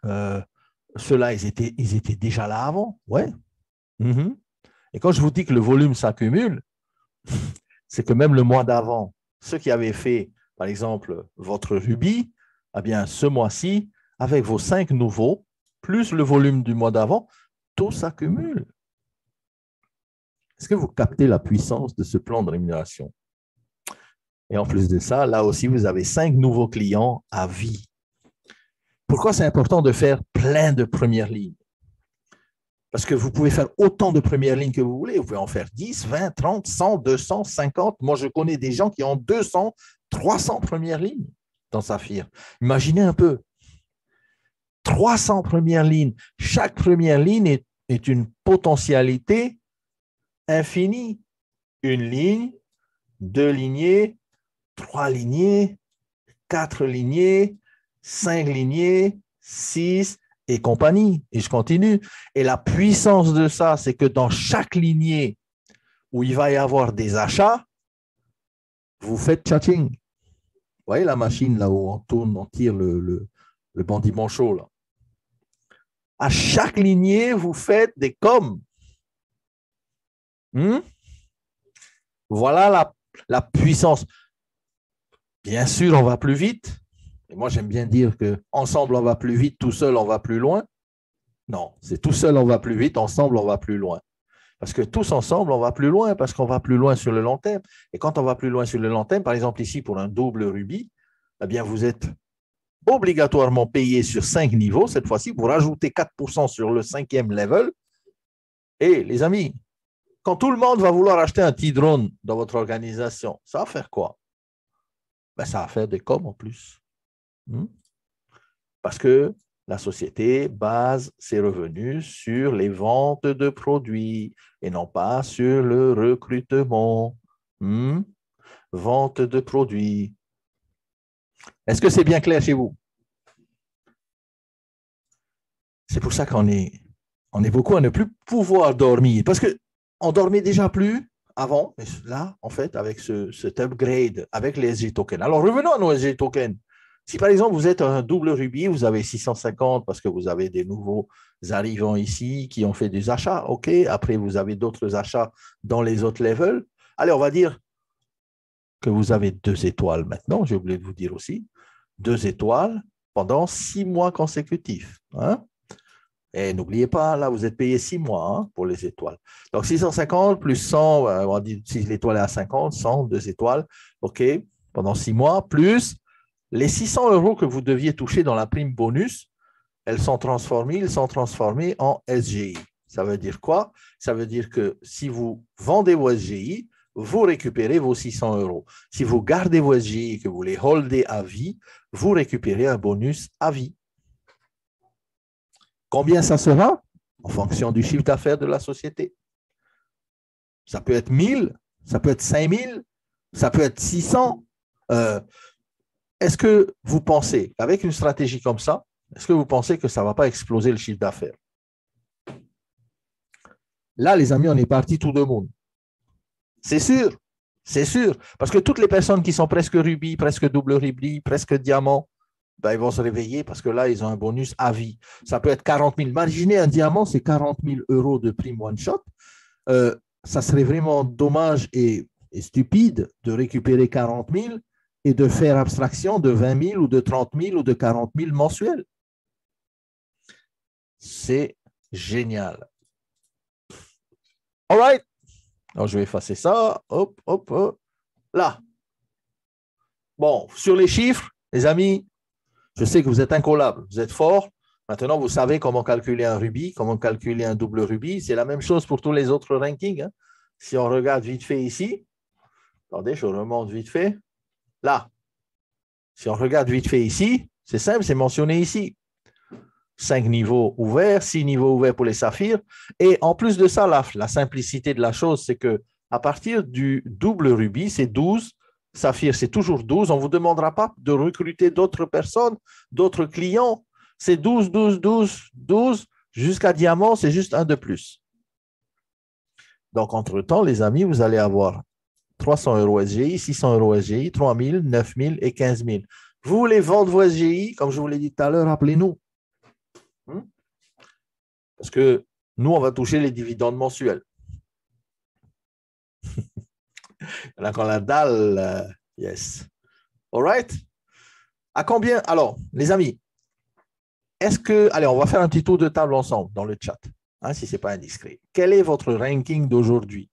Speaker 1: ceux-là, ils étaient déjà là avant. Ouais. Mm-hmm. Et quand je vous dis que le volume s'accumule, c'est que même le mois d'avant, ceux qui avaient fait, par exemple, votre rubis, eh bien, ce mois-ci, avec vos 5 nouveaux, plus le volume du mois d'avant, tout s'accumule. Est-ce que vous captez la puissance de ce plan de rémunération? Et en plus de ça, là aussi, vous avez 5 nouveaux clients à vie. Pourquoi c'est important de faire plein de premières lignes? Parce que vous pouvez faire autant de premières lignes que vous voulez. Vous pouvez en faire 10, 20, 30, 100, 200, 50. Moi, je connais des gens qui ont 200, 300 premières lignes dans Saphir. Imaginez un peu. 300 premières lignes. Chaque première ligne est une potentialité infinie. Une ligne, 2 lignées, 3 lignées, 4 lignées, 5 lignées, 6 et compagnie. Et je continue. Et la puissance de ça, c'est que dans chaque lignée où il va y avoir des achats, vous faites tchatching. Vous voyez la machine là où on tourne, on tire le bandit manchot là. À chaque lignée, vous faites des coms. Voilà la puissance. Bien sûr, on va plus vite. Et moi, j'aime bien dire qu'ensemble, on va plus vite, tout seul, on va plus loin. Non, c'est tout seul, on va plus vite, ensemble, on va plus loin. Parce que tous ensemble, on va plus loin, parce qu'on va plus loin sur le long terme. Et quand on va plus loin sur le long terme, par exemple ici, pour un double rubis, eh bien, vous êtes obligatoirement payé sur 5 niveaux. Cette fois-ci, vous rajoutez 4% sur le 5e level. Et les amis, quand tout le monde va vouloir acheter un petit drone dans votre organisation, ça va faire quoi? Ben, ça va faire des coms en plus. Parce que la société base ses revenus sur les ventes de produits et non pas sur le recrutement. Vente de produits. Est-ce que c'est bien clair chez vous? C'est pour ça qu'on est beaucoup à ne plus pouvoir dormir. Parce qu'on ne dormait déjà plus avant, mais là, en fait, avec cet upgrade, avec les SG tokens. Alors, revenons à nos SG tokens. Si par exemple, vous êtes un double rubis, vous avez 650 parce que vous avez des nouveaux arrivants ici qui ont fait des achats, OK. Après, vous avez d'autres achats dans les autres levels. Allez, on va dire que vous avez 2 étoiles maintenant, j'ai oublié de vous dire aussi, 2 étoiles pendant 6 mois consécutifs. Et n'oubliez pas, là, vous êtes payé 6 mois pour les étoiles. Donc, 650 plus 100, on va dire si l'étoile est à 50, 100, 2 étoiles, OK, pendant 6 mois, plus les 600 € que vous deviez toucher dans la prime bonus, ils sont transformés en SGI. Ça veut dire quoi? Ça veut dire que si vous vendez vos SGI, vous récupérez vos 600 €. Si vous gardez vos SGI et que vous les holdez à vie, vous récupérez un bonus à vie. Combien ça sera? En fonction du chiffre d'affaires de la société. Ça peut être 1000, ça peut être 5000, ça peut être 600. Est-ce que vous pensez, avec une stratégie comme ça, est-ce que vous pensez que ça ne va pas exploser le chiffre d'affaires? Là, les amis, on est parti tout le monde. C'est sûr, parce que toutes les personnes qui sont presque rubis, presque double rubis, presque diamant, ben, ils vont se réveiller parce que là, ils ont un bonus à vie. Ça peut être 40 000. Imaginez un diamant, c'est 40 000 € de prime one shot. Ça serait vraiment dommage et stupide de récupérer 40 000 et de faire abstraction de 20 000 ou de 30 000 ou de 40 000 mensuels. C'est génial. All right. Alors, je vais effacer ça. Hop, hop, hop. Là. Bon, sur les chiffres, les amis, je sais que vous êtes incollables, vous êtes forts. Maintenant, vous savez comment calculer un rubis, comment calculer un double rubis. C'est la même chose pour tous les autres rankings. Hein. Si on regarde vite fait ici, attendez, je remonte vite fait. Là, si on regarde vite fait ici, c'est simple, c'est mentionné ici. 5 niveaux ouverts, 6 niveaux ouverts pour les saphirs. Et en plus de ça, la simplicité de la chose, c'est que à partir du double rubis, c'est 12. Saphir, c'est toujours 12. On ne vous demandera pas de recruter d'autres personnes, d'autres clients. C'est 12, 12, 12, 12. Jusqu'à diamant, c'est juste un de plus. Donc, entre-temps, les amis, vous allez avoir 300 euros SGI, 600 euros SGI, 3 000, 9 000 et 15 000. Vous voulez vendre vos SGI, comme je vous l'ai dit tout à l'heure, appelez-nous. Parce que nous, on va toucher les dividendes mensuels. Là, quand la dalle, yes. All right? À combien? Alors, les amis, est-ce que, allez, on va faire un petit tour de table ensemble dans le chat, hein, si ce n'est pas indiscret. Quel est votre ranking d'aujourd'hui,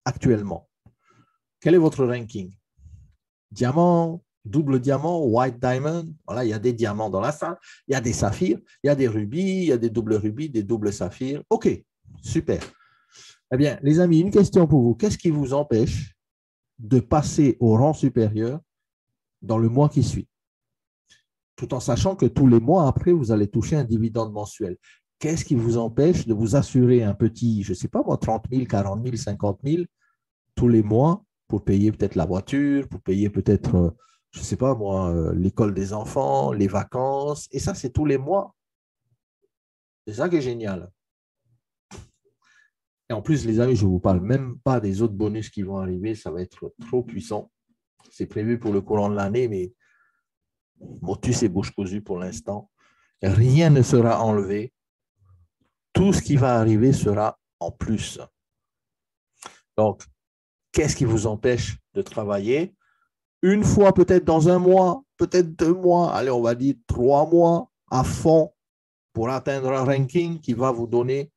Speaker 1: actuellement? Quel est votre ranking? Diamant, double diamant, white diamond. Voilà, il y a des diamants dans la salle, il y a des saphirs, il y a des rubis, il y a des doubles rubis, des doubles saphirs. OK, super. Eh bien, les amis, une question pour vous. Qu'est-ce qui vous empêche de passer au rang supérieur dans le mois qui suit? Tout en sachant que tous les mois après, vous allez toucher un dividende mensuel. Qu'est-ce qui vous empêche de vous assurer un petit, je ne sais pas moi, 30 000, 40 000, 50 000 tous les mois pour payer peut-être la voiture, pour payer peut-être, je ne sais pas moi, l'école des enfants, les vacances. Et ça, c'est tous les mois. C'est ça qui est génial. Et en plus, les amis, je ne vous parle même pas des autres bonus qui vont arriver. Ça va être trop puissant. C'est prévu pour le courant de l'année, mais motus et bouche cousue pour l'instant. Rien ne sera enlevé. Tout ce qui va arriver sera en plus. Donc, qu'est-ce qui vous empêche de travailler une fois, peut-être dans un mois, peut-être 2 mois, allez, on va dire 3 mois à fond pour atteindre un ranking qui va vous donner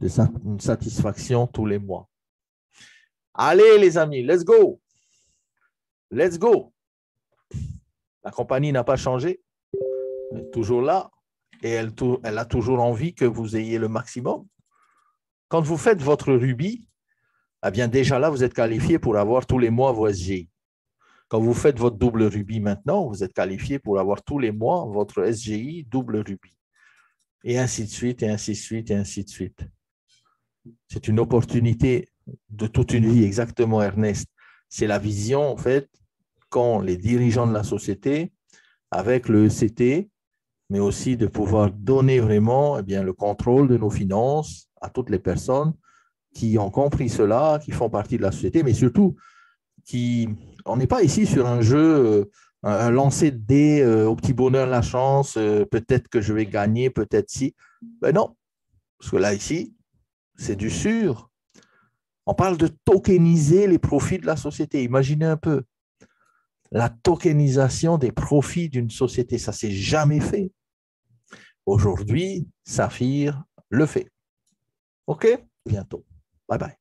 Speaker 1: une satisfaction tous les mois. Allez, les amis, let's go. Let's go. La compagnie n'a pas changé. Elle est toujours là et elle a toujours envie que vous ayez le maximum. Quand vous faites votre rubis, eh bien déjà là, vous êtes qualifié pour avoir tous les mois vos SGI. Quand vous faites votre double rubis maintenant, vous êtes qualifié pour avoir tous les mois votre SGI double rubis. Et ainsi de suite, et ainsi de suite, et ainsi de suite. C'est une opportunité de toute une vie, exactement, Ernest. C'est la vision, en fait, qu'ont les dirigeants de la société avec le ECT, mais aussi de pouvoir donner vraiment eh bien, le contrôle de nos finances à toutes les personnes qui ont compris cela, qui font partie de la société, mais surtout on n'est pas ici sur un jeu, un lancer de dés au petit bonheur, la chance, peut-être que je vais gagner, peut-être si. Ben non, parce que là, ici, c'est du sûr. On parle de tokeniser les profits de la société. Imaginez un peu la tokenisation des profits d'une société. Ça ne s'est jamais fait. Aujourd'hui, Saphir le fait. OK? Bientôt. Bye bye.